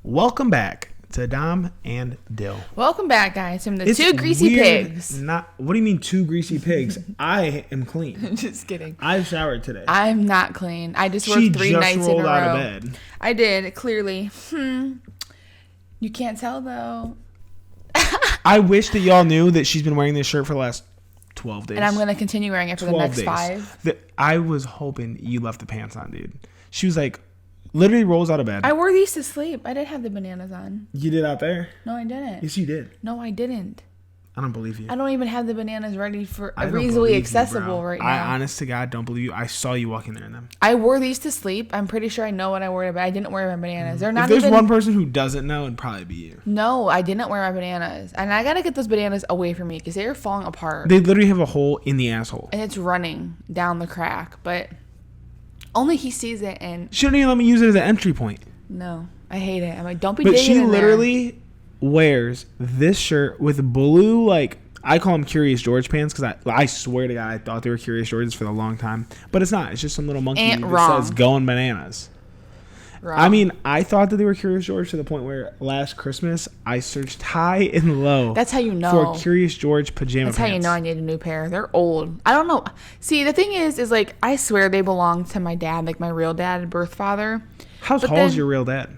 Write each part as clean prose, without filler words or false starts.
Welcome back to Dom and Dyl. Welcome back, guys, from the two greasy pigs. What do you mean two greasy pigs? I am clean. Just kidding. I showered today. I'm not clean. I just worked 3 nights in a row. She just rolled out of bed. I did, clearly. You can't tell, though. I wish that y'all knew that she's been wearing this shirt for the last 12 days. And I'm going to continue wearing it for the next days. 5. I was hoping you left the pants on, dude. She was like, literally rolls out of bed. I wore these to sleep. I didn't have the bananas on. You did out there? No, I didn't. Yes, you did. No, I didn't. I don't believe you. I don't even have the bananas ready for easily accessible right now. I honest to God don't believe you. I saw you walking there in them. I wore these to sleep. I'm pretty sure I know what I wore, but I didn't wear my bananas. They're not if there's one person who doesn't know, it'd probably be you. No, I didn't wear my bananas. And I got to get those bananas away from me because they are falling apart. They literally have a hole in the asshole. And it's running down the crack, but only he sees it. And she don't even let me use it as an entry point. No, I hate it. I'm like, don't be But digging she in literally wears this shirt with blue, like, I call them Curious George pants because I swear to God I thought they were Curious Georges for a long time. But it's not. It's just some little monkey that says going bananas. Wrong. I mean, I thought that they were Curious George to the point where last Christmas I searched high and low. That's how you know. For Curious George pajama pants. That's how you know I need a new pair. They're old. I don't know. See, the thing is like, I swear they belong to my dad, like my real dad, birth father. How tall is your real dad?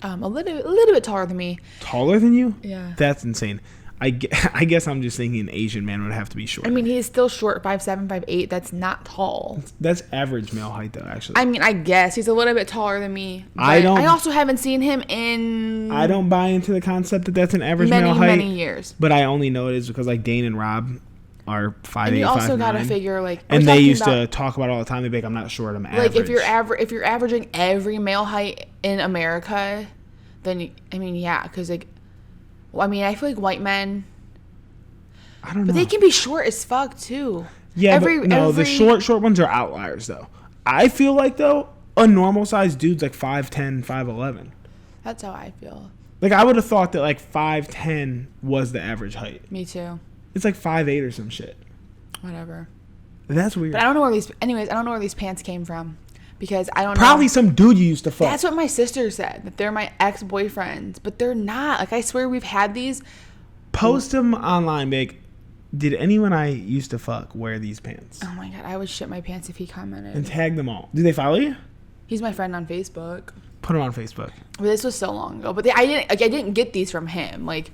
A little bit taller than me. Taller than you? Yeah. That's insane. I guess I'm just thinking an Asian man would have to be short. I mean, he's still short, 5'7", 5'8". That's not tall. That's average male height, though, actually. I mean, I guess he's a little bit taller than me. I also haven't seen him in... I don't buy into the concept that that's an average male height. Many years. But I only know it is because, like, Dane and Rob are 5'8", 5'9". And you also got to figure, like... And they used to talk about it all the time. They'd be like, I'm not short, I'm average. Like, if you're averaging every male height in America, then, I mean, yeah, because, like... Well, I mean, I feel like white men... I don't know. But they can be short as fuck, too. Yeah, the short ones are outliers, though. I feel like, though, a normal-sized dude's like 5'10", 5'11". That's how I feel. Like, I would have thought that, like, 5'10" was the average height. Me, too. It's like 5'8" or some shit. Whatever. That's weird. But I don't know where these... Anyways, I don't know where these pants came from. Because I don't know. Probably some dude you used to fuck. That's what my sister said. That they're my ex-boyfriends. But they're not. Like, I swear we've had these... Post them online, big. Did anyone I used to fuck wear these pants? Oh my God, I would shit my pants if he commented. And tag them all. Do they follow you? He's my friend on Facebook. Put him on Facebook. But this was so long ago. But I didn't get these from him. Like,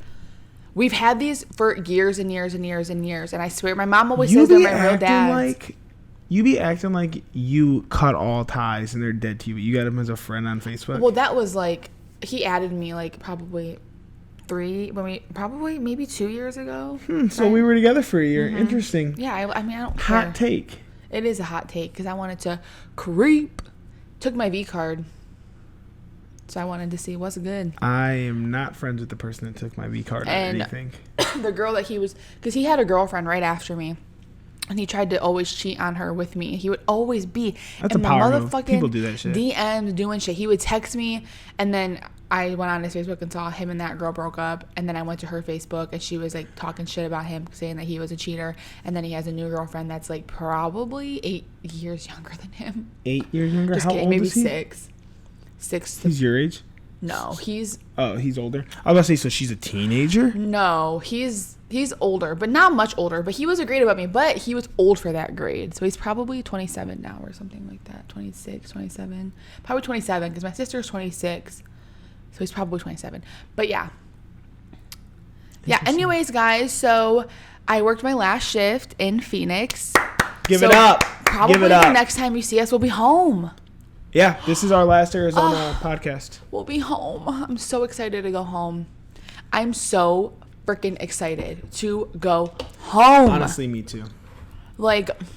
we've had these for years and years and years and years. And I swear, my mom always says they're my real dad's. You be acting like you cut all ties and they're dead to you. But you got him as a friend on Facebook. Well, that was like, he added me like probably maybe 2 years ago. So we were together for a year. Mm-hmm. Interesting. Yeah, I mean, I don't care. Hot take. It is a hot take because I wanted to creep. Took my V card. So I wanted to see what's good. I am not friends with the person that took my V card or anything. The girl that because he had a girlfriend right after me. And he tried to always cheat on her with me. He would always be That's in a power move. People do that shit. DMs doing shit. He would text me, and then I went on his Facebook and saw him and that girl broke up. And then I went to her Facebook, and she was like talking shit about him, saying that he was a cheater. And then he has a new girlfriend that's like probably 8 years younger than him. 8 years younger? Just How kidding, old maybe is he? 6. He's your age? No, he's... Oh, he's older? I was about to say, so she's a teenager? No, he's older, but not much older. But he was a grade above me, but he was old for that grade. So he's probably 27 now or something like that. 26, 27. Probably 27 because my sister's 26. So he's probably 27. But yeah. Yeah, anyways, guys, so I worked my last shift in Phoenix. Give it up. Probably the next time you see us, we'll be home. Yeah, this is our last Arizona podcast. We'll be home. I'm so excited to go home. I'm so freaking excited to go home. Honestly, me too. Like, I'm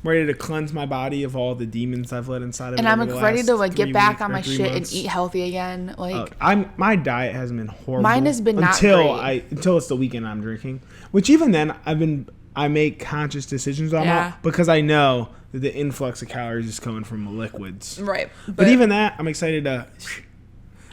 ready to cleanse my body of all the demons I've let inside of it. And I'm ready to like get back on my shit and eat healthy again. Like, my diet hasn't been horrible. Mine has been not great. Until it's the weekend I'm drinking. Which even then I make conscious decisions on that because I know that the influx of calories is coming from liquids. Right. But even that, I'm excited to.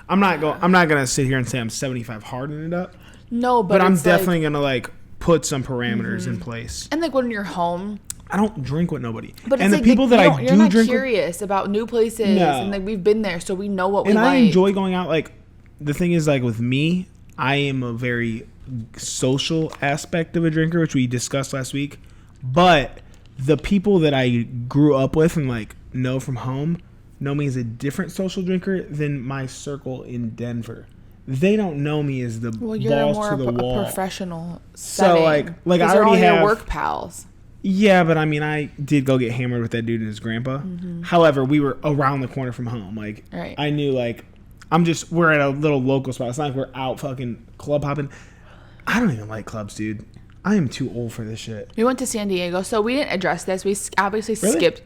I'm not gonna sit here and say I'm 75 hardening it up. No, but I'm definitely gonna like put some parameters in place. And like when you're home, I don't drink with nobody. But and it's the people that I do drink curious about new places, and like we've been there, so we know what we like. And I enjoy going out. Like the thing is, like, with me, I am a very social aspect of a drinker, which we discussed last week. But the people that I grew up with and, like, know from home know me as a different social drinker than my circle in Denver. They don't know me as the balls to the wall. A professional setting. So, like I already have your work pals. Yeah, but I mean, I did go get hammered with that dude and his grandpa. Mm-hmm. However, we were around the corner from home. Like, right. I knew, like, we're at a little local spot. It's not like we're out fucking club hopping. I don't even like clubs, dude. I am too old for this shit. We went to San Diego, so we didn't address this. We obviously skipped.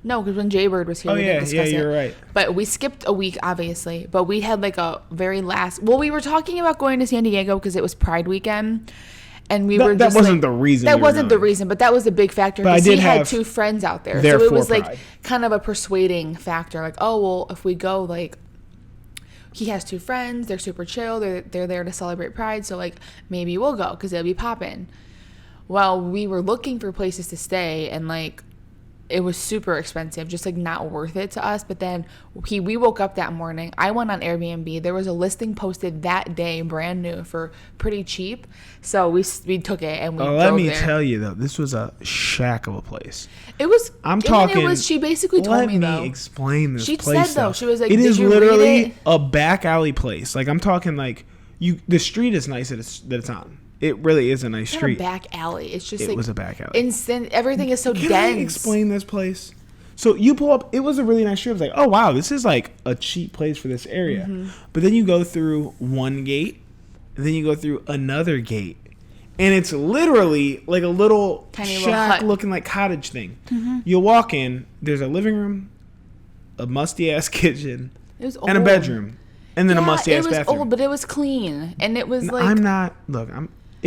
No, because when Jaybird was here, we didn't discuss it. You're right. But we skipped a week, obviously. But we had, like, a very last... Well, we were talking about going to San Diego because it was Pride weekend. And we were just, that wasn't the reason. That wasn't the reason, but that was a big factor. Because he had 2 friends out there. So it was, like, kind of a persuading factor. Like, oh, well, if we go, like... He has 2 friends. They're super chill. They're there to celebrate Pride. So, like, maybe we'll go because it'll be poppin'. Well, we were looking for places to stay, and, like... It was super expensive, just like not worth it to us. But then we woke up that morning. I went on Airbnb. There was a listing posted that day, brand new, for pretty cheap. So we took it and we drove there. Let me tell you though, this was a shack of a place. It was. I'm talking. It was. She basically told me though. Let me explain this she place. She said though, she was like, "It is you literally read it? A back alley place. Like I'm talking like the street is nice that it's on." It really is a nice street. It's not a back alley. It's just it was a back alley. Everything is so dense. Can I explain this place? So you pull up. It was a really nice street. I was like, oh wow, this is like a cheap place for this area. Mm-hmm. But then you go through one gate, and then you go through another gate, and it's literally like a little tiny shack looking like cottage thing. Mm-hmm. You walk in. There's a living room, a musty ass kitchen, and a bedroom. And then a musty ass bathroom. It was old, but it was clean, and it was like. I'm not. Look,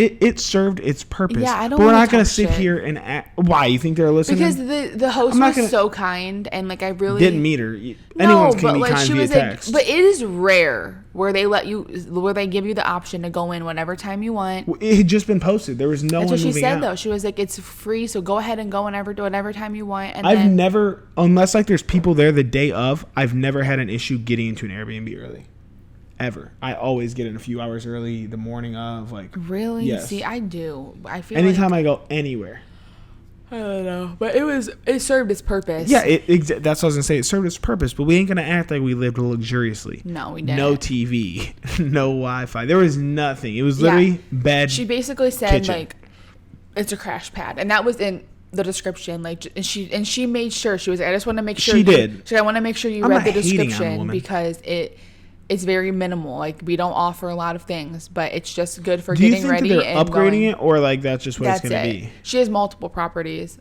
It served its purpose. Yeah, I don't. But we're not gonna sit here and act. Why you think they're listening? Because the host was so kind, and like I really didn't meet her. Anyone's can be kind via text. But it is rare where they give you the option to go in whatever time you want. It had just been posted. There was no one moving out. That's what she said though. She was like, "It's free, so go ahead and go whatever time you want." And I've never, unless like there's people there the day of, I've never had an issue getting into an Airbnb early. Ever. I always get in a few hours early the morning of, like. Really? Yes. See, I do. I feel anytime I go anywhere. I don't know. But it served its purpose. Yeah, that's what I was going to say. It served its purpose, but we ain't going to act like we lived luxuriously. No, we didn't. No TV. No Wi-Fi. There was nothing. It was literally bed. She basically said, kitchen. like, it's a crash pad. And that was in the description. Like, and she made sure. She was like, I just want to make sure. She did. So I want to make sure you read the description because it's very minimal. Like, we don't offer a lot of things, but it's just good for getting ready. Do you think they're upgrading it, or like that's just what it's going to be? She has multiple properties.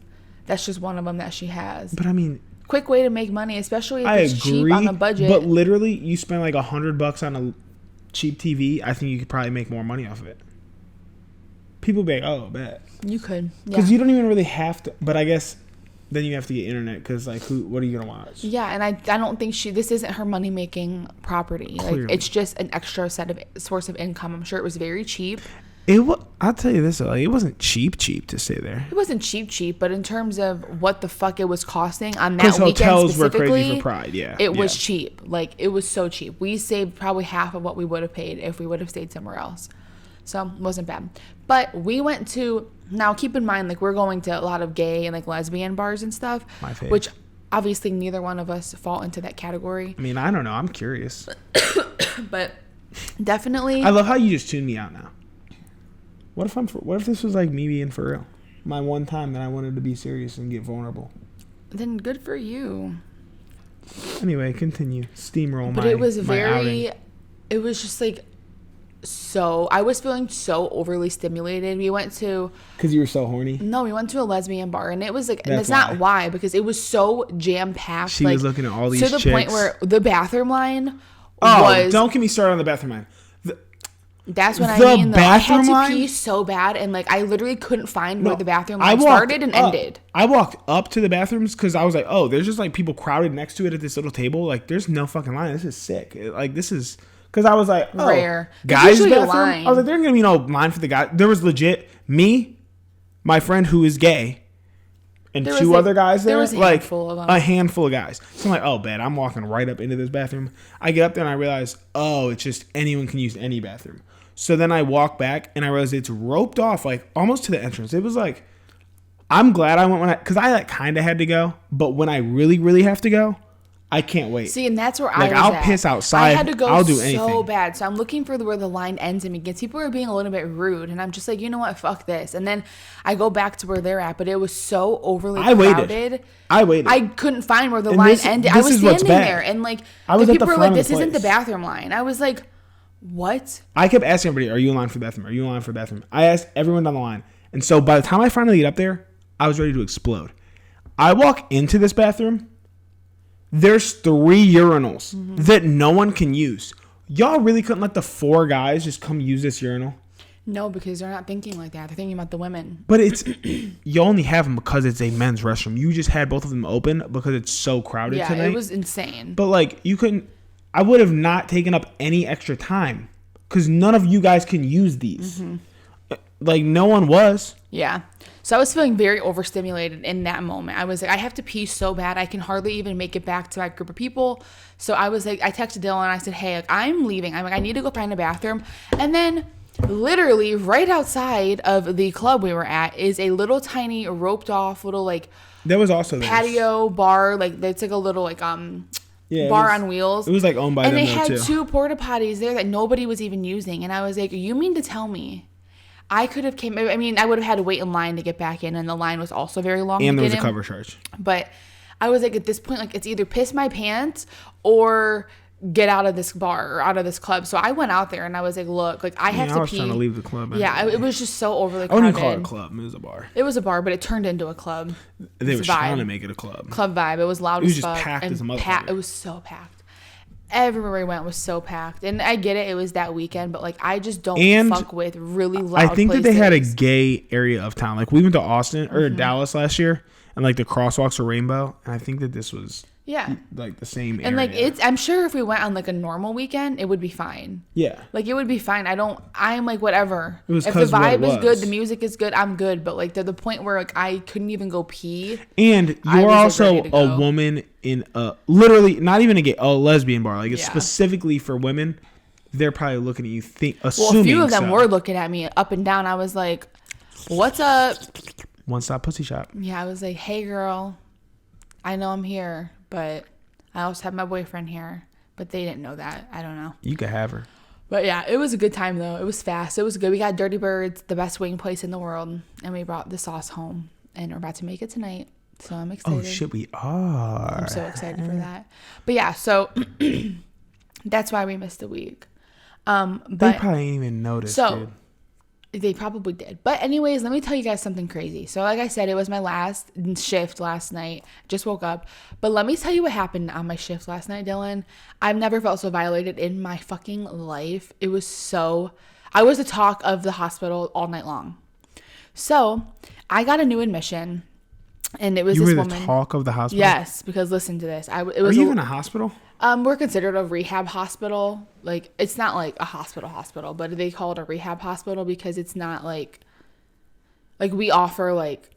That's just one of them that she has. But I mean, quick way to make money, especially if it's cheap on a budget. But literally, you spend like $100 on a cheap TV. I think you could probably make more money off of it. People be like, "Oh, bet." You could, because you don't even really have to. But I guess. Then you have to get internet because, like, what are you going to watch? Yeah, and I don't think this isn't her money-making property. Clearly. Like, it's just an extra source of income. I'm sure it was very cheap. I'll tell you this, like, it wasn't cheap to stay there. It wasn't cheap, but in terms of what the fuck it was costing on that weekend hotels were specifically, crazy for Pride, yeah. It was cheap. Like, it was so cheap. We saved probably half of what we would have paid if we would have stayed somewhere else. So, it wasn't bad. But we went to... Now, keep in mind, like, we're going to a lot of gay and, like, lesbian bars and stuff. My favorite. Which, obviously, neither one of us fall into that category. I mean, I don't know. I'm curious. But, definitely... I love how you just tuned me out now. What if this was, like, me being for real? My one time that I wanted to be serious and get vulnerable. Then good for you. Anyway, continue. Steamroll but it was very... It was just, like... So I was feeling so overly stimulated. We went to because you were so horny. No, we went to a lesbian bar, and it was like, and it's not why because it was so jam packed. She was looking at all these to the chicks. Point where the bathroom line. Don't get me started on the bathroom line. That's what I mean. Though. I had to pee so bad, and like I literally couldn't find where the bathroom line started and ended. I walked up to the bathrooms because I was like, oh, there's just like people crowded next to it at this little table. Like, there's no fucking line. This is sick. Like, this is. Because I was like, oh, rare. Guys' bathroom? I was like, there's going to be no line for the guy. There was legit me, my friend who is gay, and two other guys there. There was a handful of them. A handful of guys. So I'm like, oh, bad. I'm walking right up into this bathroom. I get up there and I realize, oh, it's just anyone can use any bathroom. So then I walk back and I realize it's roped off like almost to the entrance. It was like, I'm glad I went because I like kind of had to go. But when I really, really have to go, I can't wait. See, and that's where like, I was I'll piss outside. I had to go I'll do anything. so bad. So I'm looking for where the line ends and begins. People are being a little bit rude. And I'm just like, you know what? Fuck this. And then I go back to where they're at. But it was so overly crowded. I waited. I couldn't find where the line ended. I was standing there. And like, people were like, this isn't the bathroom line. I was like, what? I kept asking everybody, are you in line for the bathroom? Are you in line for the bathroom? I asked everyone down the line. And so by the time I finally get up there, I was ready to explode. I walk into this bathroom. There's 3 urinals that no one can use. Y'all really couldn't let the 4 guys just come use this urinal? No, because they're not thinking like that. They're thinking about the women. But it's you only have them because it's a men's restroom. You just had both of them open because it's so crowded tonight. Yeah, it was insane. But like you couldn't. I would have not taken up any extra time because none of you guys can use these. Like no one was. Yeah. So I was feeling very overstimulated in that moment. I was like, I have to pee so bad. I can hardly even make it back to my group of people. So I was like, I texted Dylan and I said, hey, like, I'm leaving. I'm like, I need to go find a bathroom. And then literally right outside of the club we were at is a little tiny roped off little like there was also patio bar. Like it's like a little like bar on wheels. It was like owned by them. And they had 2 porta potties there that nobody was even using. And I was like, you mean to tell me I could have I would have had to wait in line to get back in, and the line was also very long. And there was a cover charge. But I was like, at this point, like, it's either piss my pants or get out of this bar or out of this club. So I went out there and I was like, look, like, I have to pee. I was trying to leave the club. Yeah, it was just so overly crowded. I wouldn't call it a club. It was a bar. It was a bar, but it turned into a club. They were trying to make it a club. Club vibe. It was loud as fuck. It was just packed as a motherfucker. It was so packed. Everywhere we went was so packed. And I get it was that weekend, but like I just don't fuck with really loud I think places. that they had a gay area of town. Like we went to Austin or Dallas last year and like the crosswalks were rainbow. And I think that this was like the same area. And like I'm sure if we went on like a normal weekend, it would be fine. Yeah. Like it would be fine. I'm like whatever. It was if the vibe is good, the music is good, I'm good. But like to the point where like I couldn't even go pee. And you're also a woman in a literally not even a lesbian bar. Like it's specifically for women. They're probably looking at you assuming. Well, a few of them were looking at me up and down. I was like, what's up? One stop pussy shop. Yeah, I was like, hey girl, I know I'm here, but I also have my boyfriend here. But they didn't know that. I don't know. You could have her. But yeah, it was a good time though. It was fast. It was good. We got Dirty Birds, the best wing place in the world, and we brought the sauce home, and we're about to make it tonight. So I'm excited. Oh shit, we are. I'm so excited for that. But yeah, so that's why we missed a week. But they probably ain't even noticed. So they probably did. But anyways, let me tell you guys something crazy. So like I said, it was my last shift last night. Just woke up. But let me tell you what happened on my shift last night, Dylan. I've never felt so violated in my fucking life. I was the talk of the hospital all night long. So I got a new admission. And it was this woman. You were the talk of the hospital? Yes, because listen to this. Are you in a hospital? We're considered a rehab hospital. Like, it's not like a hospital, but they call it a rehab hospital because it's not like we offer like,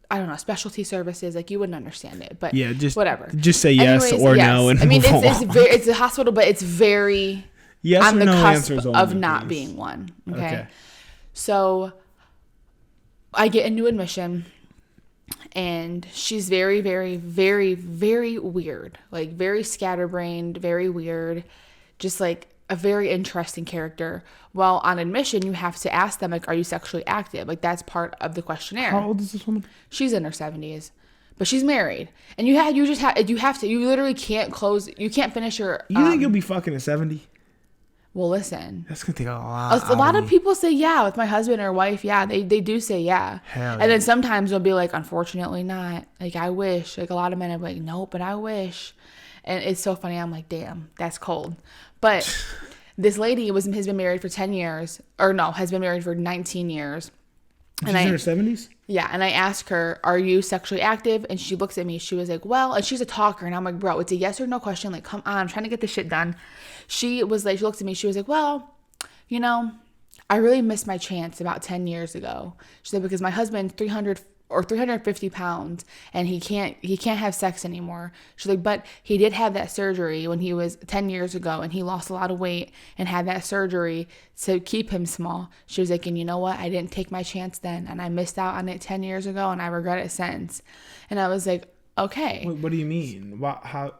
I don't know, specialty services. Like, you wouldn't understand it, but yeah, just whatever. Just say yes or no. And I mean, it's a hospital, but it's very yes on the no cusp of not yes. being one. Okay. So I get a new admission. And she's very, very, very, very weird. Like, very scatterbrained, very weird. Just, like, a very interesting character. Well, on admission, you have to ask them, like, are you sexually active? Like, that's part of the questionnaire. How old is this woman? She's in her 70s. But she's married. And you literally can't you can't finish your... You think you'll be fucking at 70? Well, listen. That's going to take a lot. A lot of people say yeah with my husband or wife. Yeah, they do say yeah. Hell and then sometimes they'll be like, unfortunately not. Like, I wish. Like, a lot of men are like, nope, but I wish. And it's so funny. I'm like, damn, that's cold. But this lady has been married for 10 years. Or no, has been married for 19 years. She's in her 70s? Yeah, and I asked her, are you sexually active? And she looks at me. She was like, well, and she's a talker. And I'm like, bro, it's a yes or no question. Like, come on, I'm trying to get this shit done. She looked at me. She was like, well, I really missed my chance about 10 years ago. She said, because my husband, 300 350 pounds, and he can't have sex anymore. She's like, but he did have that surgery when he was 10 years ago, and he lost a lot of weight and had that surgery to keep him small. She was like, and you know what? I didn't take my chance then, and I missed out on it 10 years ago, and I regret it since. And I was like, okay. What do you mean? How?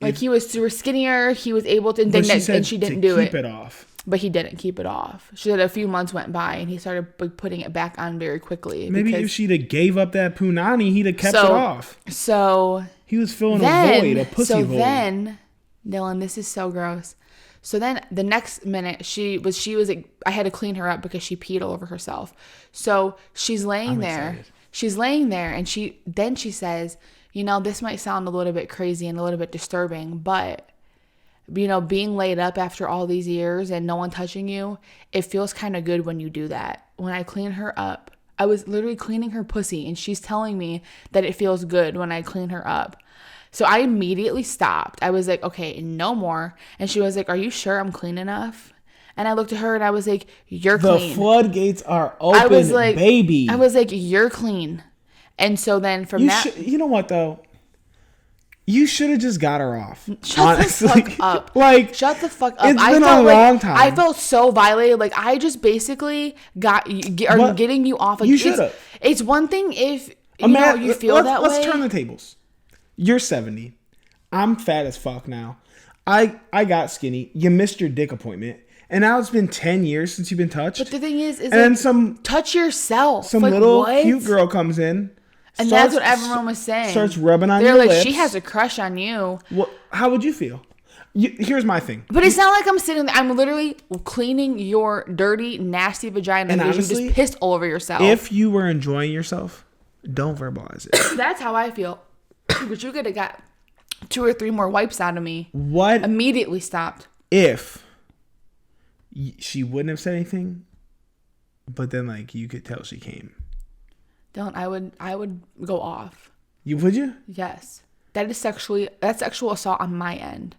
Like, he was super skinnier. He was able to, and she didn't do it. Keep it off. But he didn't keep it off. She said a few months went by, and he started putting it back on very quickly. Maybe if she'd have gave up that punani, he'd have kept it off. So he was filling a void, a pussy void. So then, Dylan, this is so gross. So then the next minute, she was like, I had to clean her up because she peed all over herself. So she's laying there. Excited. She's laying there, and she says, you know, this might sound a little bit crazy and a little bit disturbing, but, you know, being laid up after all these years and no one touching you, it feels kind of good when you do that. When I clean her up, I was literally cleaning her pussy, and she's telling me that it feels good when I clean her up. So I immediately stopped. I was like, okay, no more. And she was like, are you sure I'm clean enough? And I looked at her and I was like, you're clean. The floodgates are open, baby. I was like, you're clean. And so then from you know what though? You should have just got her off. Shut the fuck up. Like, shut the fuck up. It's been a long time. I felt so violated. Like, I just basically getting you off. Like, you should have. It's one thing if you feel that way. Let's turn the tables. You're 70. I'm fat as fuck now. I got skinny. You missed your dick appointment. And now it's been 10 years since you've been touched. But the thing is and then touch yourself. Some little cute girl comes in. And that's what everyone was saying. Starts rubbing on your lips. They're like, she has a crush on you. Well, how would you feel? Here's my thing. But it's not like I'm sitting there. I'm literally cleaning your dirty, nasty vagina because you just pissed all over yourself. If you were enjoying yourself, don't verbalize it. That's how I feel. But you could have got 2 or 3 more wipes out of me. What? Immediately stopped. If she wouldn't have said anything, but then like you could tell she came. Dylan, I would go off. Would you? Yes. That's sexual assault on my end.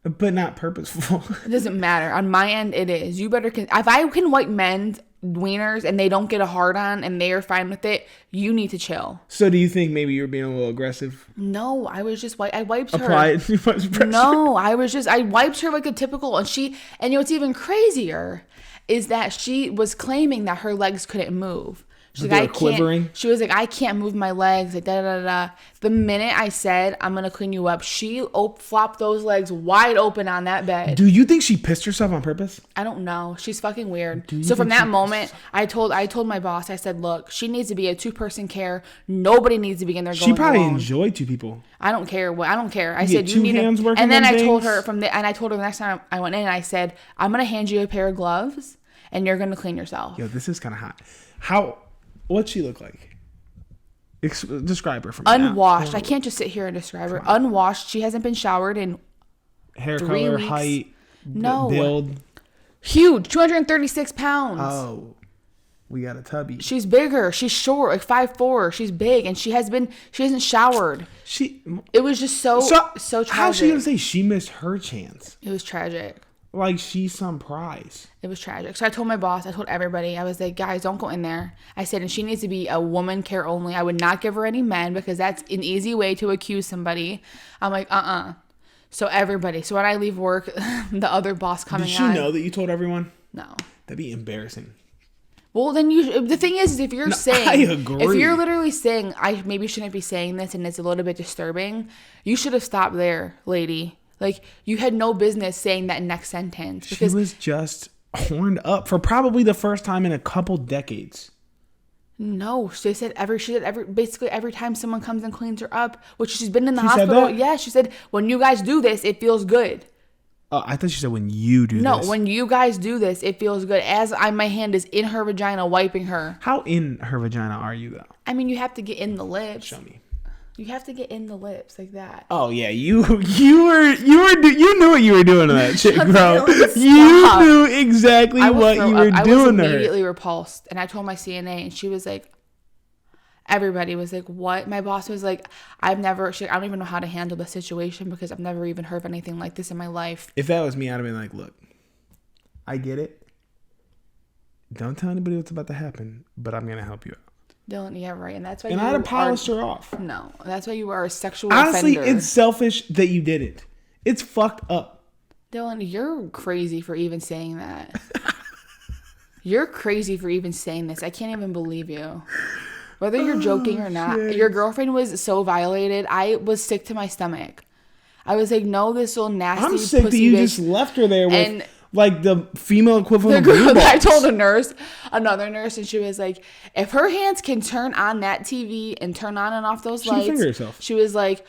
But not purposeful. It doesn't matter. On my end, it is. You better... if I can wipe men's wieners and they don't get a hard on and they are fine with it, you need to chill. So do you think maybe you were being a little aggressive? No, I was just... I wiped her. Applied too much pressure? No, I wiped her like a typical... And you know what's even crazier is that she was claiming that her legs couldn't move. She's like, I can't. Quivering. She was like, I can't move my legs. Like, da da da. The minute I said, I'm gonna clean you up, she flopped those legs wide open on that bed. Do you think she pissed herself on purpose? I don't know. She's fucking weird. So from that moment, I told my boss, I said, look, she needs to be a 2-person care. Nobody needs to be in there going She probably alone. Enjoyed 2 people. I don't care. I don't care. I you said, you need hands to. Working and then I told her the next time I went in, I said, I'm gonna hand you a pair of gloves, and you're gonna clean yourself. Yo, this is kind of hot. What'd she look like? Describe her for me. Unwashed. Now. I can't just sit here and describe her. Unwashed. She hasn't been showered in hair 3 color, weeks. height, no build. Huge, 236 pounds. Oh, we got a tubby. She's bigger. She's short, like 5'4". She's big, and she hasn't showered. It was just so tragic. How's she gonna say she missed her chance? It was tragic. Like she's some prize. It was tragic. So I told my boss, I told everybody, I was like, guys, don't go in there. I said, and she needs to be a woman care only. I would not give her any men because that's an easy way to accuse somebody. I'm like, So everybody. So when I leave work, the other boss coming on. Did she know that you told everyone? No. That'd be embarrassing. Well, then the thing is if you're saying, I agree. If you're literally saying, I maybe shouldn't be saying this and it's a little bit disturbing, you should have stopped there, lady. Like, you had no business saying that next sentence. Because she was just horned up for probably the first time in a couple decades. No, she said basically every time someone comes and cleans her up, which she's been in the hospital. Yeah, she said, when you guys do this, it feels good. Oh, I thought she said when you do this. No, when you guys do this, it feels good. My hand is in her vagina wiping her. How in her vagina are you, though? I mean, you have to get in the lips. Show me. You have to get in the lips like that. Oh yeah, you knew what you were doing to that chick, bro. You knew exactly what you were doing to her. I was immediately repulsed, and I told my CNA, and she was like, everybody was like, "What?" My boss was like, I don't even know how to handle the situation because I've never even heard of anything like this in my life. If that was me, I'd have been like, "Look, I get it. Don't tell anybody what's about to happen, but I'm gonna help you out." Dylan, yeah, right. And that's why and I'd have polished her off. No, that's why you are a sexual Honestly, offender. it's selfish that you did it. It's fucked up. Dylan, you're crazy for even saying that. You're crazy for even saying this. I can't even believe you. Whether you're joking or not, your girlfriend was so violated. I was sick to my stomach. I was like, no, this little nasty I'm sick that you just left her there with like the female equivalent of blue balls. I told another nurse, and she was like, if her hands can turn on that TV and turn on and off those lights, finger herself. She was like,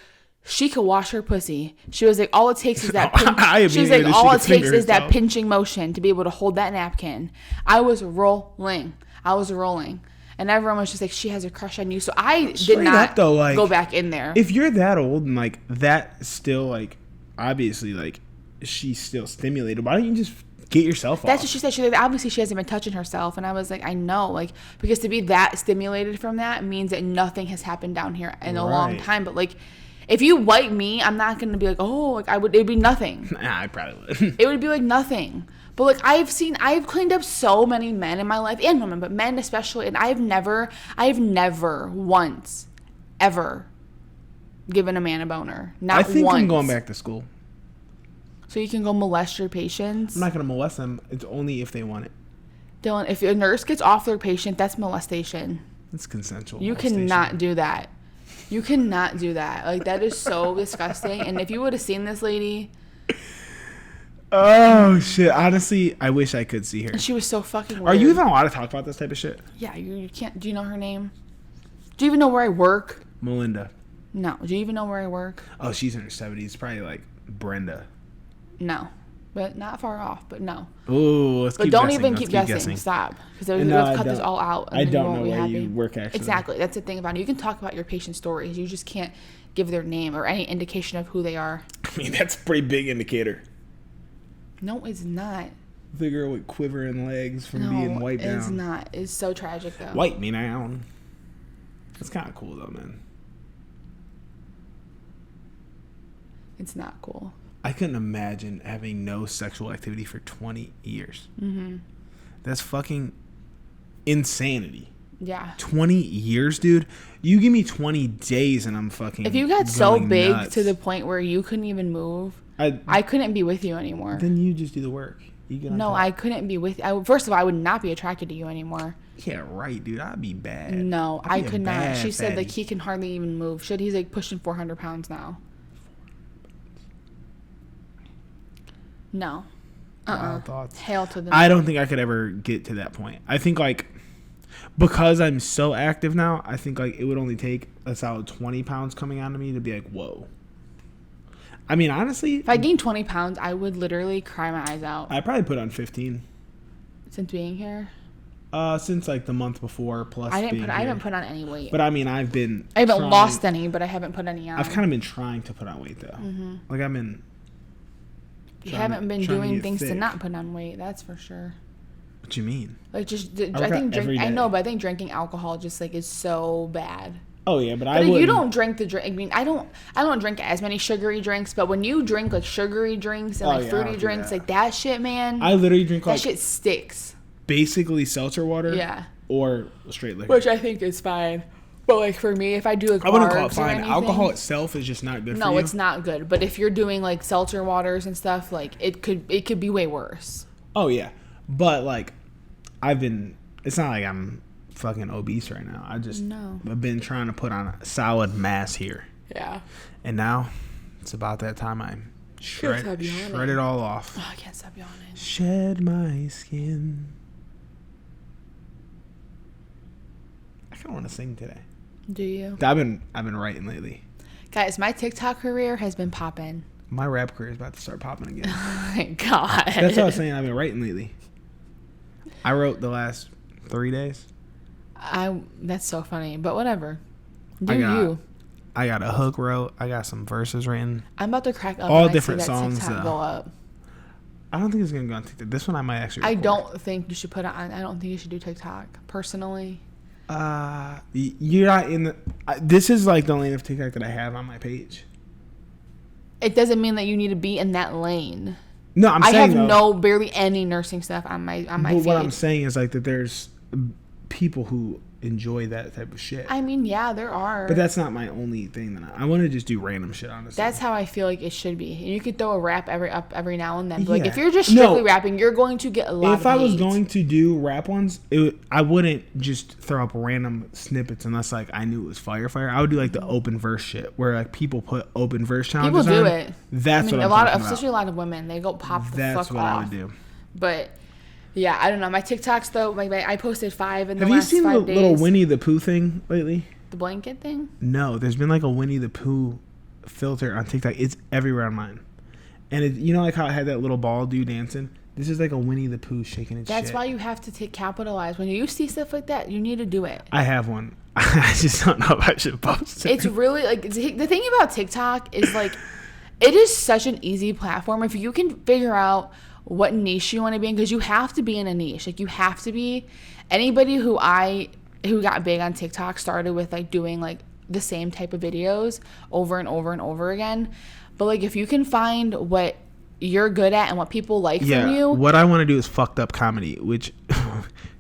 she could wash her pussy. She was like, all it takes is that pinching motion to be able to hold that napkin. I was rolling. And everyone was just like, she has a crush on you. So I did not go back in there. If you're that old and like that still like obviously like she's still stimulated, why don't you just get yourself off? That's what she said. She said obviously she hasn't been touching herself. And I was like, I know, like, because to be that stimulated from that means that nothing has happened down here in a long time. But like, if you wipe me, I'm not gonna be like, oh, like it'd be nothing. Nah, I probably would. It would be like nothing. But like I've cleaned up so many men in my life, and women, but men especially, and I've never once ever given a man a boner. Not once. I think I'm going back to school. So you can go molest your patients? I'm not gonna molest them. It's only if they want it. Dylan, if a nurse gets off their patient, that's molestation. It's consensual. You cannot do that. You cannot do that. Like, that is so disgusting. And if you would have seen this lady... Oh, shit. Honestly, I wish I could see her. And she was so fucking weird. Are you even allowed to talk about this type of shit? Yeah, you can't... Do you know her name? Do you even know where I work? Melinda. No. Do you even know where I work? Oh, she's in her 70s. Probably like Brenda. No. But not far off, but no. Ooh, let's keep guessing. But don't even keep guessing. Stop. Because we have to cut this all out. I don't know where you work, actually. Exactly. That's the thing about it. You can talk about your patient stories. You just can't give their name or any indication of who they are. I mean, that's a pretty big indicator. No, it's not. The girl with quivering legs from being wiped down. It's not. It's so tragic, though. Wipe me down. It's kind of cool, though, man. It's not cool. I couldn't imagine having no sexual activity for 20 years. Mm-hmm. That's fucking insanity. Yeah. 20 years, dude? You give me 20 days and I'm fucking If you got so big nuts. to the point where you couldn't even move, I couldn't be with you anymore. Then you just do the work. No, I couldn't be with you. First of all, I would not be attracted to you anymore. Yeah, right, dude. I'd be bad. No, I could not. She said, like, he can hardly even move. Shit, he's, like, pushing 400 pounds now. No. Thoughts. Hail to the I don't think I could ever get to that point. I think, like, because I'm so active now, I think, like, it would only take a solid 20 pounds coming onto me to be like, whoa. I mean, honestly, if I gained 20 pounds, I would literally cry my eyes out. I probably put on 15 since being here. Since like the month before, plus I haven't put on any weight. But I mean, I haven't lost any, but I haven't put any on. I've kind of been trying to put on weight though. Mm-hmm. Like I've been. You haven't been doing things to not put on weight. That's for sure. What you mean? Like I know, but I think drinking alcohol just like is so bad. Oh yeah, but you don't drink the drink. I mean, I don't drink as many sugary drinks. But when you drink like sugary drinks and fruity drinks, like that shit, man. I literally drink that shit sticks. Basically seltzer water. Yeah. Or straight liquor. Which I think is fine. But like for me, if I do like I wouldn't call it fine. Alcohol itself is just not good for you. No, it's not good. But if you're doing like seltzer waters and stuff, like it could be way worse. Oh yeah, but like it's not like I'm fucking obese right now. I've been trying to put on a solid mass here. Yeah. And now it's about that time I shred it all off. Oh, I can't stop yawning. Shed my skin. I kind of want to sing today. Do you? I've been writing lately. Guys, my TikTok career has been popping. My rap career is about to start popping again. Oh my God. That's what I was saying. I've been writing lately. I wrote the last 3 days. That's so funny, but whatever. I got a hook wrote. I got some verses written. I'm about to crack up. All different songs TikTok go up. I don't think it's gonna go on TikTok. This one I might actually. I don't think you should put it on. I don't think you should do TikTok personally. You're not in the. This is like the lane of TikTok that I have on my page. It doesn't mean that you need to be in that lane. No, I'm saying I have barely any nursing stuff on my feed. What I'm saying is like that there's people who enjoy that type of shit. I mean, yeah, there are. But that's not my only thing. That I want to just do random shit, honestly. That's how I feel like it should be. You could throw a rap every now and then. But like, if you're just strictly rapping, you're going to get a lot of hate. If I was going to do rap ones, I wouldn't just throw up random snippets unless like I knew it was fire. I would do like the open verse shit where like people put open verse challenges. People do it. That's what I'm talking about. Especially a lot of women, they go pop the That's fuck what off. I would do. But yeah, I don't know. My TikToks though, like I posted 5 in the last 5 days. Have you seen the little Winnie the Pooh thing lately? The blanket thing? No, there's been like a Winnie the Pooh filter on TikTok. It's everywhere online. And you know like how I had that little ball dude dancing? This is like a Winnie the Pooh shaking its shit. That's why you have to capitalize. When you see stuff like that, you need to do it. I have one. I just don't know if I should post it. It's really like the thing about TikTok is like it is such an easy platform if you can figure out what niche you want to be in, because you have to be in a niche. Like you have to be. Anybody who got big on TikTok started with like doing like the same type of videos over and over and over again. But like if you can find what you're good at and what people like from you. What I want to do is fucked up comedy, which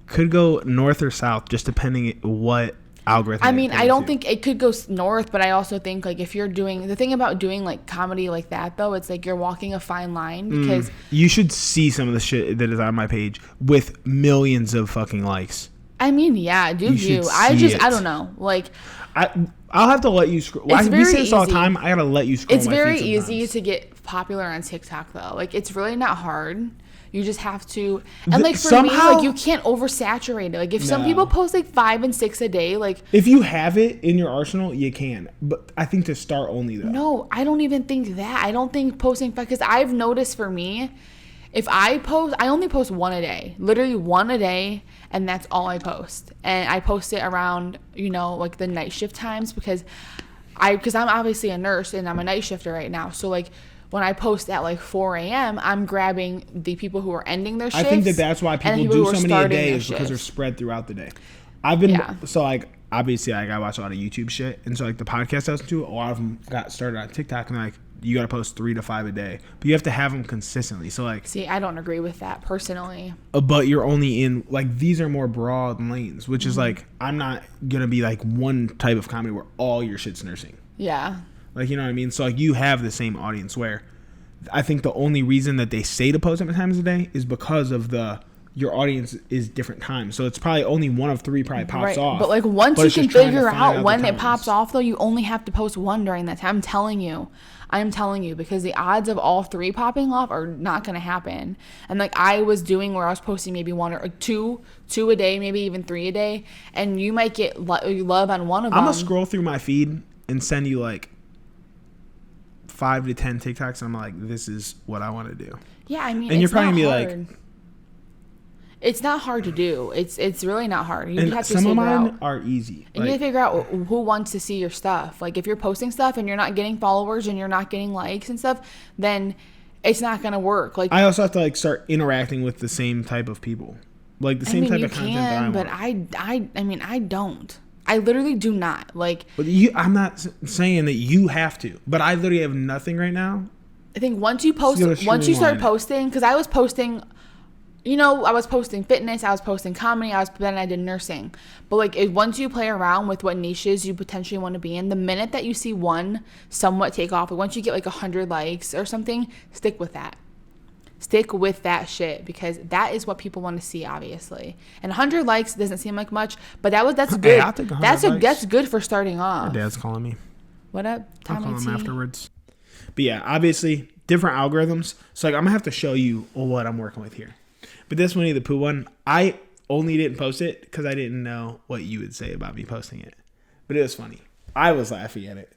could go north or south just depending what algorithm. I mean, I don't think it could go north, but I also think like if you're doing the thing about doing like comedy like that though, it's like you're walking a fine line because you should see some of the shit that is on my page with millions of fucking likes. I mean, yeah, do you? I don't know. Like, I'll have to let you scroll. We say this all the time. I gotta let you scroll. It's very easy to get popular on TikTok though. Like, it's really not hard. You just have to, and like for me, like you can't oversaturate it. Like if some people post like 5 and 6 a day, like if you have it in your arsenal, you can. But I think to start only though. No, I don't even think that. I don't think posting, because I've noticed for me, if I post, I only post 1 a day, literally 1 a day, and that's all I post. And I post it around, like the night shift times because I'm obviously a nurse and I'm a night shifter right now. So like when I post at like 4 a.m., I'm grabbing the people who are ending their shifts. I think that's why people do so many a day is because they're spread throughout the day. I've been, so like, obviously like I watch a lot of YouTube shit. And so like the podcast I listen to, a lot of them got started on TikTok and they're like, you got to post 3 to 5 a day, but you have to have them consistently. So like, see, I don't agree with that personally. But you're only in like, these are more broad lanes, which is like, I'm not going to be like one type of comedy where all your shit's nursing. Yeah. Like, you know what I mean? So like you have the same audience where I think the only reason that they say to post at times a day is because of your audience is different times. So it's probably only one of 3 probably pops off. But like once you can figure out when it pops off though, you only have to post 1 during that time. I'm telling you, because the odds of all 3 popping off are not going to happen. And like I was doing where I was posting maybe 1 or 2 a day, maybe even 3 a day. And you might get love on one of them. I'm going to scroll through my feed and send you like 5 to 10 TikToks. And I'm like, this is what I want to do. Yeah, I mean, and you're probably going to be like, it's not hard to do. It's really not hard. You have to some of mine out, are easy. And you have to figure out who wants to see your stuff. Like if you're posting stuff and you're not getting followers and you're not getting likes and stuff, then it's not gonna work. Like I also have to like start interacting with the same type of people, like the same type of content that I want. But I mean I don't. I literally do not like. But I'm not saying that you have to. But I literally have nothing right now. I think once you start posting, because I was posting. I was posting fitness, I was posting comedy, then I did nursing. But like once you play around with what niches you potentially want to be in, the minute that you see one somewhat take off, once you get like 100 likes or something, stick with that. Stick with that shit, because that is what people want to see, obviously. And 100 likes doesn't seem like much, but that's good. Hey, that's good for starting off. My dad's calling me. What up, Tommy? I'll call him afterwards. But yeah, obviously different algorithms. So like I'm gonna have to show you what I'm working with here. But this Winnie the Pooh one, I only didn't post it because I didn't know what you would say about me posting it. But it was funny. I was laughing at it.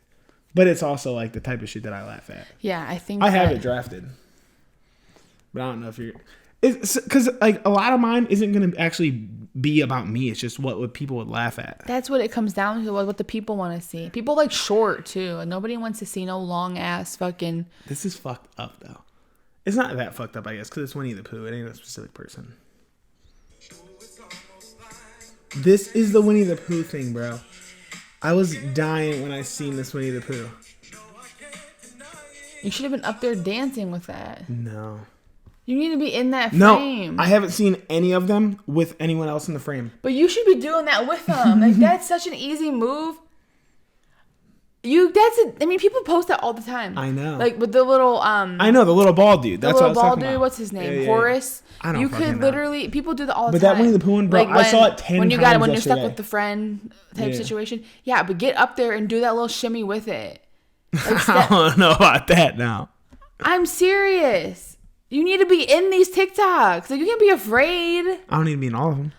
But it's also like the type of shit that I laugh at. Yeah, I think I have it drafted. But I don't know if you're... It's because like a lot of mine isn't going to actually be about me. It's just what people would laugh at. That's what it comes down to, what the people want to see. People like short too. And nobody wants to see no long ass fucking... This is fucked up though. It's not that fucked up, I guess, because it's Winnie the Pooh. It ain't a specific person. This is the Winnie the Pooh thing, bro. I was dying when I seen this Winnie the Pooh. You should have been up there dancing with that. No. You need to be in that No, frame. I haven't seen any of them with anyone else in the frame. But you should be doing that with them. Like, that's such an easy move. People post that all the time. I know. Like with the little I know the little bald dude. That's the what little I was bald talking dude. about. What's his name? Yeah. Horace. I don't. You could literally people do that all the but time. That Winnie the Pooh one, bro. Like I saw it 10 when times. When you're stuck yesterday. with the friend type situation. Yeah, but get up there and do that little shimmy with it. Like, I don't know about that now. I'm serious. You need to be in these TikToks. Like, you can't be afraid. I don't need to be in all of them.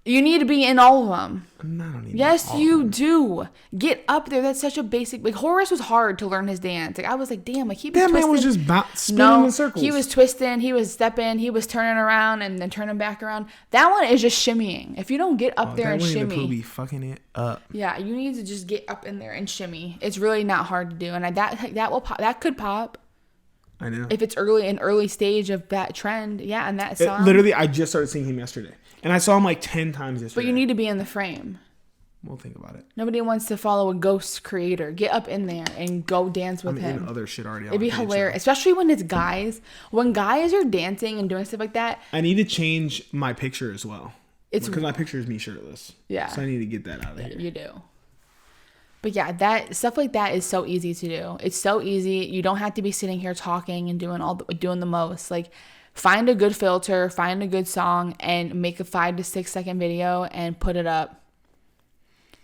You need to be in all of them. No, I don't need yes, all you of them. do. Get up there. That's such a basic. Like, Horace was hard to learn his dance. Like, I was like, damn, like he That man was just spinning in circles. He was twisting. He was stepping. He was turning around and then turning back around. That one is just shimmying. If you don't get up there and shimmy, Winnie the Pooh be fucking it up. Yeah, you need to just get up in there and shimmy. It's really not hard to do, and that will pop. That could pop. I know. If it's early stage of that trend, yeah, and that song. Literally, I just started seeing him yesterday. And I saw him like 10 times yesterday. But you need to be in the frame. We'll think about it. Nobody wants to follow a ghost creator. Get up in there and go dance with him. In other shit already. It'd be hilarious, especially when it's guys. When guys are dancing and doing stuff like that. I need to change my picture as well. Because my picture is me shirtless. Yeah. So I need to get that out of here. You do. But yeah, that stuff like that is so easy to do. It's so easy. You don't have to be sitting here talking and doing the most. Like, find a good filter, find a good song, and make a 5 to 6 second video and put it up.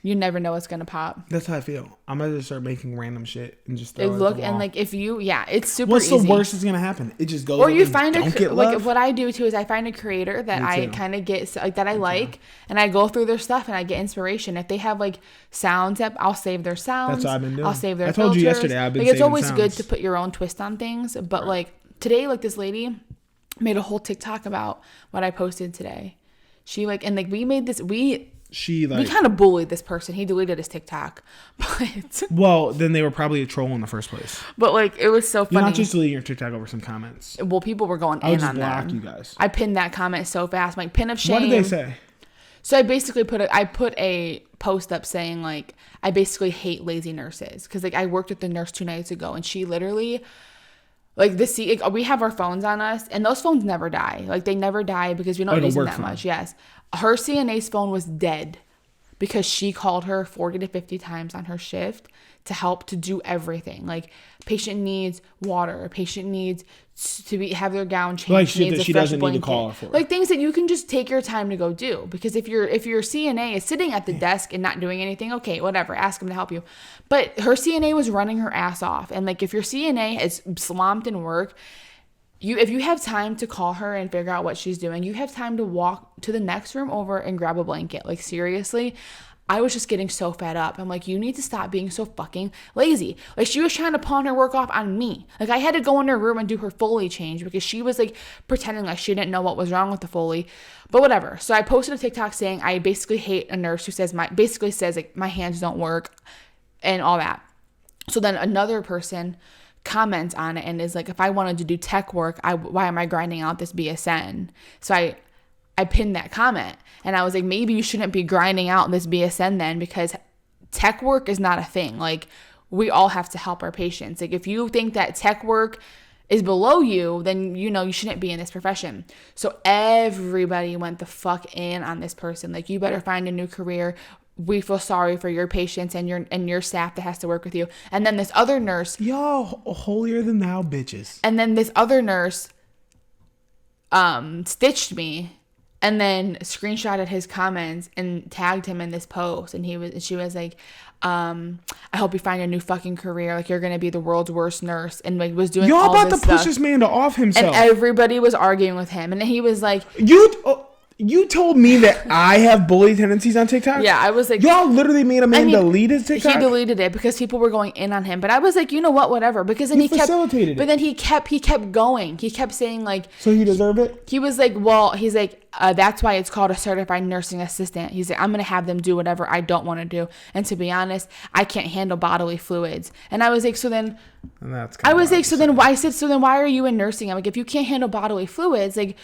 You never know what's gonna pop. That's how I feel. I'm gonna just start making random shit and just throw it. It Look and like if you, it's super What's easy. What's the worst that's gonna happen? It just goes. Or you and find don't get love. like what I do too is I find a creator that I kind of get like that I like, and I go through their stuff and I get inspiration. If they have like sounds up, I'll save their sounds. That's what I've been doing. I'll save their. I told filters. you yesterday. I've been. Like, it's always sounds. good to put your own twist on things, but like today, like this lady made a whole TikTok about what I posted today. She like and like we made this we kind of bullied this person. He deleted his TikTok, but well, then they were probably a troll in the first place. But like it was so funny. You're not just deleting your TikTok over some comments. Well, people were going I would in just on block them. you guys. I pinned that comment so fast. I'm like, pin of shame. What did they say? So I basically put a post up saying like I basically hate lazy nurses because like I worked with the nurse 2 nights ago and she literally. Like we have our phones on us, and those phones never die. Like they never die because we don't use them that much. Yes, her CNA's phone was dead because she called her 40 to 50 times on her shift to help to do everything. Like patient needs water, patient needs to have their gown changed. Like shit that she doesn't blanket. need to call her for. Like things that you can just take your time to go do. Because if your CNA is sitting at the desk and not doing anything, okay, whatever, ask them to help you. But her CNA was running her ass off. And like if your CNA is swamped in work, if you have time to call her and figure out what she's doing, you have time to walk to the next room over and grab a blanket. Like seriously, I was just getting so fed up. I'm like, you need to stop being so fucking lazy. Like she was trying to pawn her work off on me. Like I had to go in her room and do her Foley change because she was like pretending like she didn't know what was wrong with the Foley. But whatever. So I posted a TikTok saying I basically hate a nurse who says like my hands don't work and all that. So then another person comments on it and is like, if I wanted to do tech work, why am I grinding out this BSN? So I pinned that comment and I was like, maybe you shouldn't be grinding out this BSN then because tech work is not a thing. Like we all have to help our patients. Like if you think that tech work is below you, then you shouldn't be in this profession. So everybody went the fuck in on this person. Like you better find a new career. We feel sorry for your patients and your staff that has to work with you. And then this other nurse, y'all holier than thou bitches. And then this other nurse stitched me and then screenshotted his comments and tagged him in this post. And she was like, I hope you find a new fucking career. Like you're gonna be the world's worst nurse. And like was doing y'all all about this to push stuff. this man to off himself. And everybody was arguing with him. And then he was like, You told me that I have bully tendencies on TikTok? Yeah, I was like... Y'all literally made a man delete his TikTok? He deleted it because people were going in on him. But I was like, you know what, whatever. Because then he facilitated it. But then he kept going. He kept saying like... So he deserved it? He was like, that's why it's called a certified nursing assistant. He's like, I'm going to have them do whatever I don't want to do. And to be honest, I can't handle bodily fluids. And I was like, so then... I was like, so then why are you in nursing? I'm like, if you can't handle bodily fluids, like...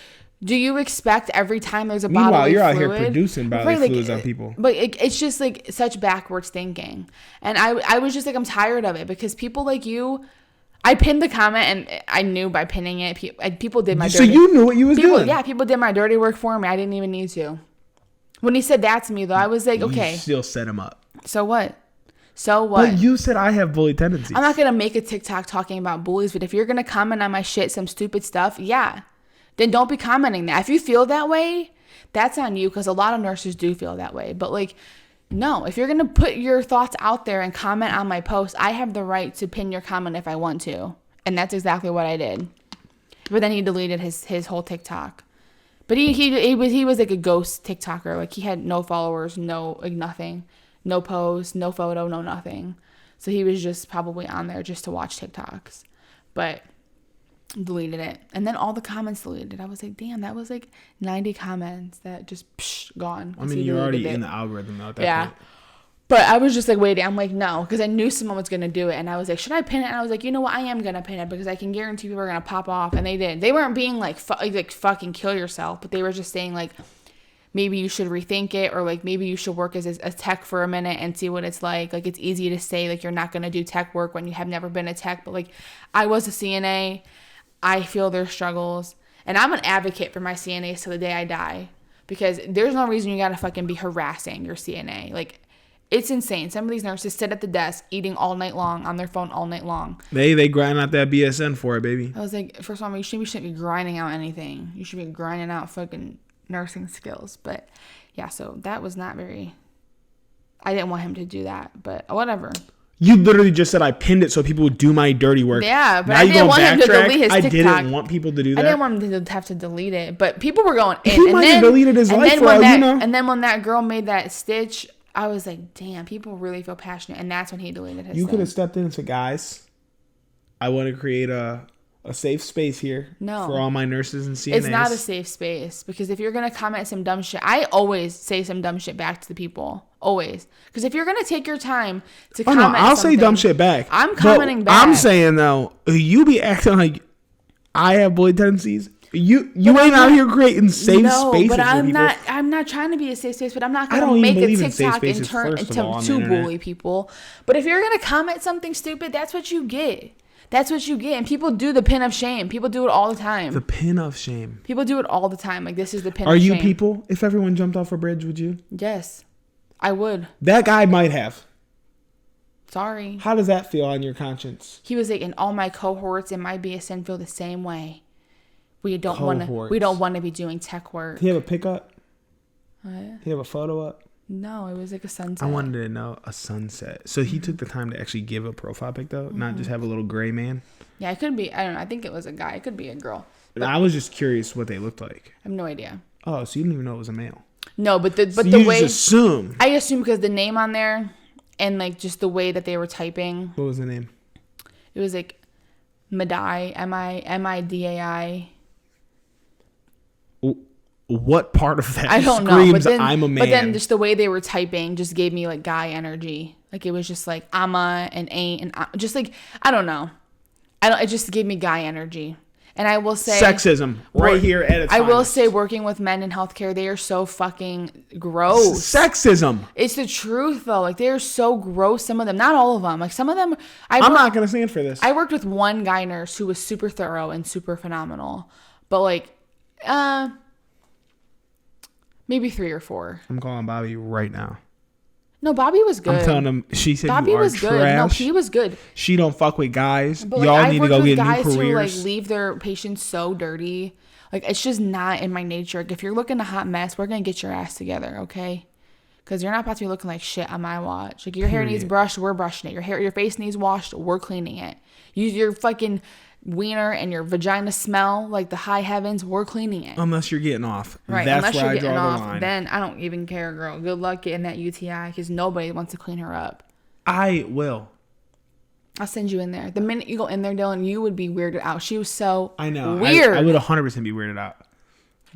Do you expect every time there's a bodily fluid? Meanwhile, you're out here producing bodily fluids on people. But it's just like such backwards thinking. And I was just like, I'm tired of it because people like you, I pinned the comment, and I knew by pinning it, people did my dirty work. So you knew what you was doing. Yeah, people did my dirty work for me. I didn't even need to. When he said that to me, though, I was like, okay. You still set him up. So what? So what? But you said I have bully tendencies. I'm not going to make a TikTok talking about bullies, but if you're going to comment on my shit, some stupid stuff, yeah, then don't be commenting that. If you feel that way, that's on you, because a lot of nurses do feel that way. But, like, no, if you're going to put your thoughts out there and comment on my post, I have the right to pin your comment if I want to. And that's exactly what I did. But then he deleted his whole TikTok. But he was like a ghost TikToker. Like, he had no followers, like nothing. No post, no photo, no nothing. So he was just probably on there just to watch TikToks. But deleted it. And then all the comments deleted. I was like, damn, that was like 90 comments that just gone. I mean, you're already in the algorithm now at that point. But I was just like waiting. I'm like, no, because I knew someone was going to do it. And I was like, should I pin it? And I was like, you know what? I am going to pin it, because I can guarantee people are going to pop off. And they did. They weren't being like fucking kill yourself. But they were just saying like, maybe you should rethink it, or like maybe you should work as a tech for a minute and see what it's like. Like, it's easy to say like you're not going to do tech work when you have never been a tech. But like, I was a CNA. I feel their struggles. And I'm an advocate for my CNAs till the day I die. Because there's no reason you got to fucking be harassing your CNA. Like, it's insane. Some of these nurses sit at the desk eating all night long on their phone all night long. They grind out that BSN for it, baby. I was like, first of all, you shouldn't be grinding out anything. You should be grinding out fucking nursing skills. But yeah, so that was not very, I didn't want him to do that, but whatever. You literally just said I pinned it so people would do my dirty work. Yeah, but I didn't want him to delete his TikTok. I didn't want people to do that. I didn't want him to have to delete it, but people were going in. He might have deleted his life for all you know. And then when that girl made that stitch, I was like, damn, people really feel passionate. And that's when he deleted his You could have stepped in and said, guys, I want to create a safe space here for all my nurses and CNAs. It's not a safe space, because if you're going to comment some dumb shit, I always say some dumb shit back to the people. Always. Because if you're going to take your time to comment no, I'll say dumb shit back. I'm commenting back. I'm saying, though, you be acting like I have bully tendencies. You ain't out here creating safe spaces. But I'm not trying to be a safe space, but I'm not going to make a TikTok and turn to bully people. But if you're going to comment something stupid, that's what you get. That's what you get. And people do the pin of shame. People do it all the time. The pin of shame. People do it all the time. Like, this is the pin of shame. Are you people? If everyone jumped off a bridge, would you? Yes, I would. That guy might have. Sorry. How does that feel on your conscience? He was like, in all my cohorts in my BSN feel the same way. We don't want to be doing tech work. Do you have a pickup? What? Do you have a photo up? No, it was like a sunset. I wanted to know a sunset. So he took the time to actually give a profile pic, though, not just have a little gray man. Yeah, it could be. I don't know. I think it was a guy. It could be a girl. I was just curious what they looked like. I have no idea. Oh, so you didn't even know it was a male? No, but the way just assume. I assume because the name on there and like just the way that they were typing. What was the name? It was like Midai, Midai. What part of that I don't know, but then, I'm a man? But then just the way they were typing just gave me like guy energy. Like, it was just like ama and ain't and just like, I don't know. It just gave me guy energy. And I will say sexism right here at its I will say, working with men in healthcare, they are so fucking gross. Sexism. It's the truth though. Like, they are so gross. Some of them, not all of them. Like, some of them. I'm not gonna stand for this. I worked with one guy nurse who was super thorough and super phenomenal, but like, maybe 3 or 4. I'm calling Bobby right now. No, Bobby was good. I'm telling him. She said Bobby you are was trash. Good. No, he was good. She don't fuck with guys. But, y'all need to go get new guys careers. who like leave their patients so dirty. Like, it's just not in my nature. Like, if you're looking a hot mess, we're gonna get your ass together, okay? Because you're not about to be looking like shit on my watch. Like, your hair needs brushed, we're brushing it. Your face needs washed, we're cleaning it. Your fucking wiener and your vagina smell like the high heavens, we're cleaning it. Unless you're getting off. Right, That's unless where you're I getting draw off, the line. then I don't even care, girl. Good luck getting that UTI, because nobody wants to clean her up. I will. I'll send you in there. The minute you go in there, Dylan, you would be weirded out. She was so I know. weird. I would 100% be weirded out.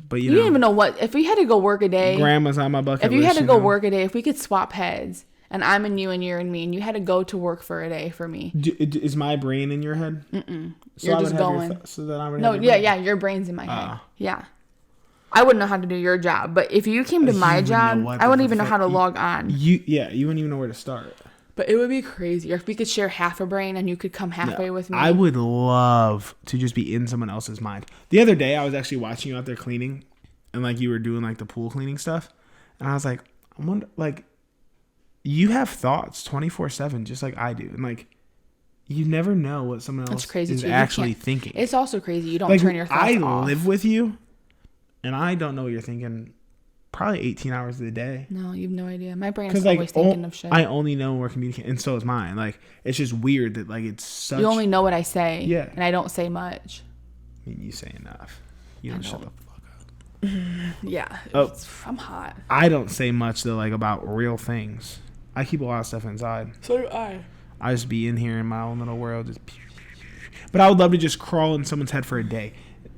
But you know, didn't even know what. If we had to go work a day. Grandma's on my bucket list. If you had to go work a day, if we could swap heads, and I'm in you and you're in me, and you had to go to work for a day for me. Is my brain in your head? Mm-mm. So you're just going. So that I would no, yeah, your brain's in my head. Yeah. I wouldn't know how to do your job, but if you came to my job, I wouldn't even know how to log on. You wouldn't even know where to start. But it would be crazy. Or if we could share half a brain and you could come halfway with me. I would love to just be in someone else's mind. The other day, I was actually watching you out there cleaning, and like you were doing like the pool cleaning stuff, and I was like, I wonder, like, you have thoughts 24/7, just like I do, and like, you never know what someone else is actually thinking. It's also crazy. You don't turn your thoughts off. I live with you, and I don't know what you're thinking. Probably 18 hours of the day. No, you have no idea. My brain is always thinking of shit. I only know when we're communicating, and so is mine. Like, it's just weird that like it's such. You only know what I say. Yeah. And I don't say much. I mean, you say enough. You don't shut the fuck up. Yeah. I'm hot. I don't say much though, like about real things. I keep a lot of stuff inside. So do I. I just be in here in my own little world. Just. But I would love to just crawl in someone's head for a day.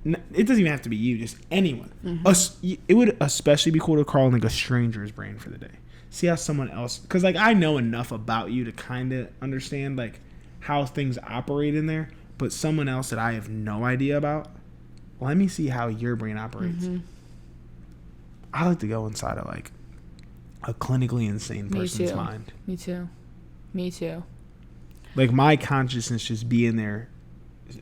It doesn't even have to be you, just anyone. Mm-hmm. It would especially be cool to crawl in like a stranger's brain for the day. See how someone else, because like I know enough about you to kind of understand like how things operate in there, but someone else that I have no idea about, let me see how your brain operates. Mm-hmm. I like to go inside of like a clinically insane person's mind. Me too. Like my consciousness just be in there.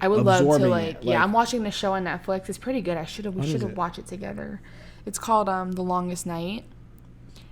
I would love to like I'm watching this show on Netflix. It's pretty good. We should have watched it together. It's called The Longest Night.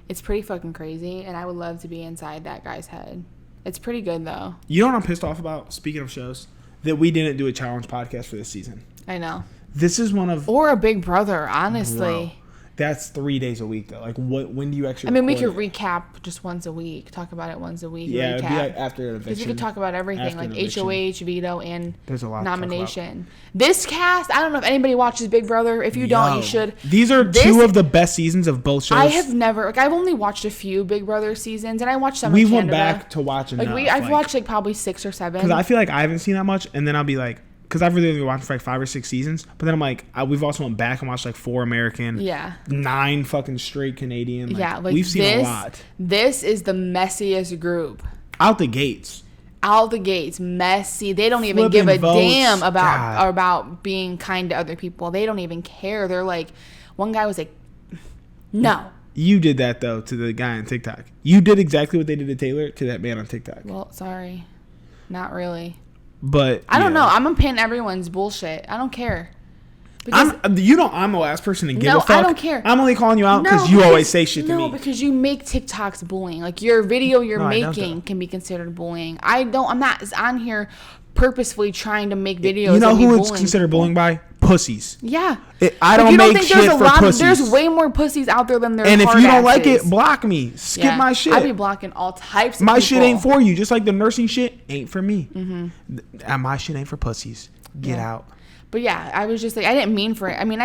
It's pretty fucking crazy, and I would love to be inside that guy's head. It's pretty good though. You know what I'm pissed off about? Speaking of shows, that we didn't do a challenge podcast for this season. I know. This is one of or a Big Brother, honestly. Bro. That's 3 days a week though. Like when do you actually? I mean, we could recap just once a week. Talk about it once a week. Yeah, it'd be like after an eviction. Because we could talk about everything, like HOH, veto, and there's a lot nomination. This cast, I don't know if anybody watches Big Brother. If you don't, you should. These are two of the best seasons of both shows. I have never I've only watched a few Big Brother seasons, and I watched some. We went back to watch enough. I've watched like probably 6 or 7. Because I feel like I haven't seen that much, and then I'll be like. Because I've really only watched for like 5 or 6 seasons. But then I'm like, we've also went back and watched like 4 American. Yeah. 9 fucking straight Canadian. Like, yeah. Like we've seen a lot. This is the messiest group. Out the gates. Messy. They don't even give a damn about being kind to other people. They don't even care. They're like, one guy was like, no. You did that though to the guy on TikTok. You did exactly what they did to Taylor to that man on TikTok. Well, sorry. Not really. But I don't know. I'm gonna pin everyone's bullshit. I don't care. I'm the last person to give a fuck. I don't care. I'm only calling you out because you always say shit to me. No, because you make TikToks bullying. Like your video you're making can be considered bullying. I'm not on here purposefully trying to make videos. You know who it's considered bullying by? Pussies. Yeah. I don't make shit for pussies. There's way more pussies out there than there are. And if you don't like it, block me. Skip my shit. I be blocking all types of my people. Shit ain't for you. Just like the nursing shit ain't for me. Mm-hmm. My shit ain't for pussies. Get out. But yeah, I was just like, I didn't mean for it. I mean,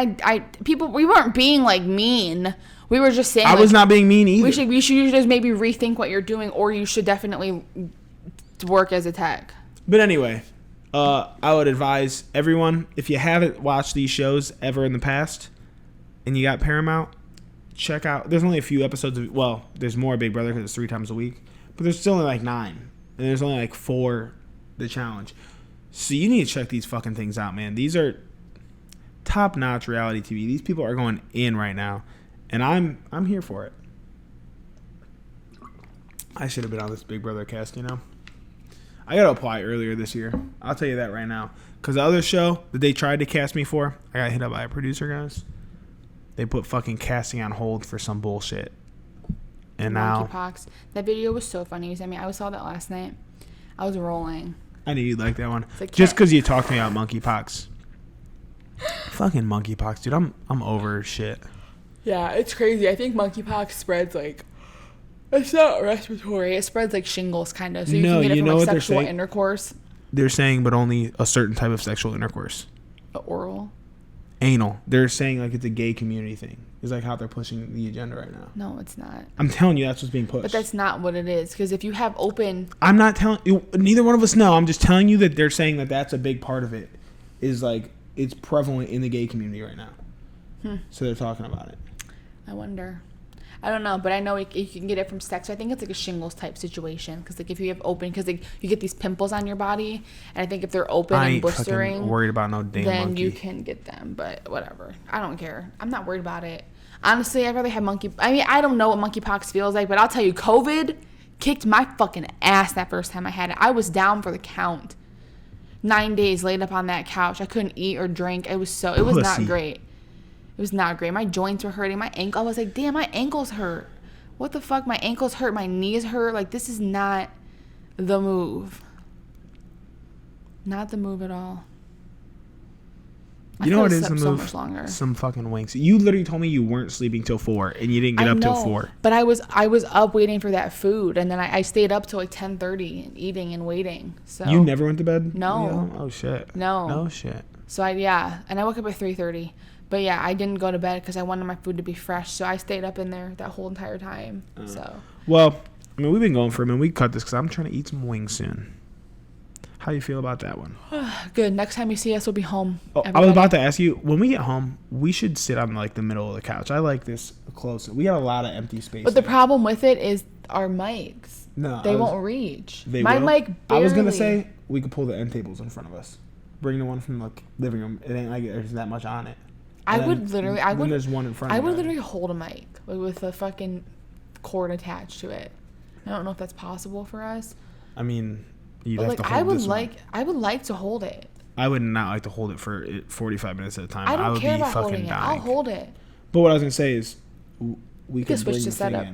we weren't being like mean. We were just saying. I was not being mean either. We should just maybe rethink what you're doing, or you should definitely work as a tech. But anyway. I would advise everyone, if you haven't watched these shows ever in the past and you got Paramount, check out. There's only a few episodes there's more Big Brother because it's 3 times a week, but there's still only like 9 and there's only like 4 the challenge. So you need to check these fucking things out, man. These are top-notch reality TV. These people are going in right now, and I'm here for it. I should have been on this Big Brother cast, you know. I got to apply earlier this year. I'll tell you that right now. Because the other show that they tried to cast me for, I got hit up by a producer, guys. They put fucking casting on hold for some bullshit. And now... Monkeypox. That video was so funny. I saw that last night. I was rolling. I knew you'd like that one. Just because you talked to me about monkeypox. Fucking monkeypox, dude. I'm over shit. Yeah, it's crazy. I think monkeypox spreads like... It's not respiratory. It spreads like shingles, kind of. So you can get it from like sexual intercourse. They're saying, but only a certain type of sexual intercourse. Oral? Anal. They're saying like it's a gay community thing. It's like how they're pushing the agenda right now. No, it's not. I'm telling you, that's what's being pushed. But that's not what it is. Because if you have open... I'm not telling you. Neither one of us know. I'm just telling you that they're saying that that's a big part of it. Is like, it's prevalent in the gay community right now. So they're talking about it. I wonder. I don't know, but I know you can get it from sex. So I think it's like a shingles type situation because like if you have open, because like you get these pimples on your body, and I think if they're open and blistering, fucking worried about no damn then monkey. You can get them. But whatever, I don't care. I'm not worried about it. Honestly, I'd rather have I mean, I don't know what monkeypox feels like, but I'll tell you, COVID kicked my fucking ass that first time I had it. I was down for the count. 9 days laid up on that couch. I couldn't eat or drink. It was not great. It was not great. My joints were hurting. My ankle, I was like, damn, my ankles hurt. What the fuck? My ankles hurt. My knees hurt. Like, this is not the move. Not the move at all. You know what is the move? So much longer. Some fucking winks. You literally told me you weren't sleeping till 4 and you didn't get up till 4. But I was up waiting for that food, and then I stayed up till like 10:30 and eating and waiting. So you never went to bed? No. Oh shit. No shit. So and I woke up at 3:30. But yeah, I didn't go to bed because I wanted my food to be fresh. So I stayed up in there that whole entire time. Well, I mean, we've been going for a minute. We cut this because I'm trying to eat some wings soon. How do you feel about that one? Good. Next time you see us, we'll be home. I was about to ask you, when we get home, we should sit on like the middle of the couch. I like this close. We have a lot of empty space. But the problem with it is our mics. No, they won't reach. My mic barely. I was gonna say we could pull the end tables in front of us. Bring the one from the living room. It ain't like there's that much on it. There's one in front. I would literally hold a mic with a fucking cord attached to it. I don't know if that's possible for us. I mean, you'd have to hold I would like to hold it. I would not like to hold it for 45 minutes at a time. I don't care about holding it. I'll hold it. But what I was gonna say is, we could switch the setup.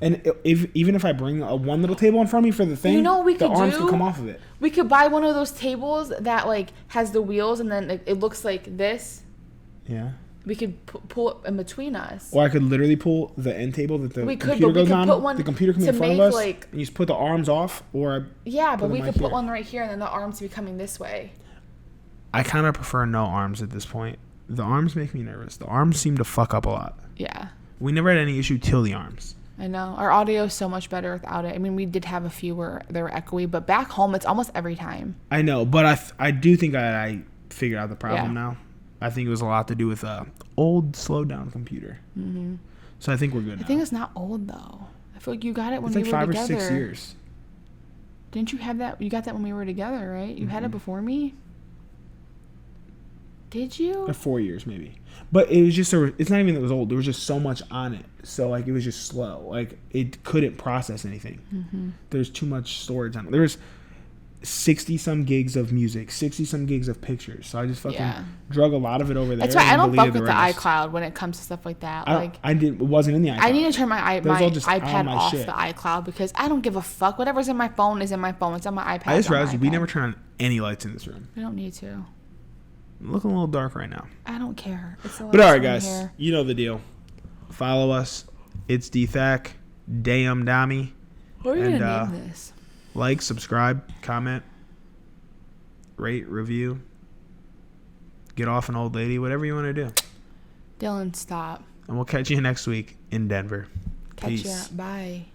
And even if I bring one little table in front of me for the thing, the arms could come off of it. We could buy one of those tables that like has the wheels and then it looks like this. Yeah. We could pull it in between us. Or I could literally pull the end table that the computer goes on. The computer can be in front of us. And you just put the arms off. But we could put one right here and then the arms be coming this way. I kind of prefer no arms at this point. The arms make me nervous. The arms seem to fuck up a lot. Yeah. We never had any issue till the arms. I know. Our audio is so much better without it. I mean, we did have a few where they were echoey, but back home, it's almost every time. I know, but I do think I figured out the problem now. I think it was a lot to do with old, slowed down computer. Mm-hmm. So I think we're good now. I think it's not old, though. I feel like you got it when we were together. It's like 5 or 6 years. Didn't you have that? You got that when we were together, right? You had it before me? Did you? 4 years, maybe. But it was just it's not even that it was old. There was just so much on it. So, like, it was just slow. Like, it couldn't process anything. Mm-hmm. There's too much storage on it. There was 60-some gigs of music, 60-some gigs of pictures. So I just fucking drug a lot of it over there. That's why I don't fuck with the iCloud when it comes to stuff like that. It wasn't in the iCloud. I need to turn my iPad off the iCloud because I don't give a fuck. Whatever's in my phone is in my phone. It's on my iPad. I just realized we never turn on any lights in this room. We don't need to. I'm looking a little dark right now. I don't care. But all right, guys, you know the deal. Follow us. It's DThack, Dom Dyl. What are you gonna name this? Like, subscribe, comment, rate, review, get off an old lady, whatever you want to do. Dylan, stop. And we'll catch you next week in Denver. Catch ya. Bye.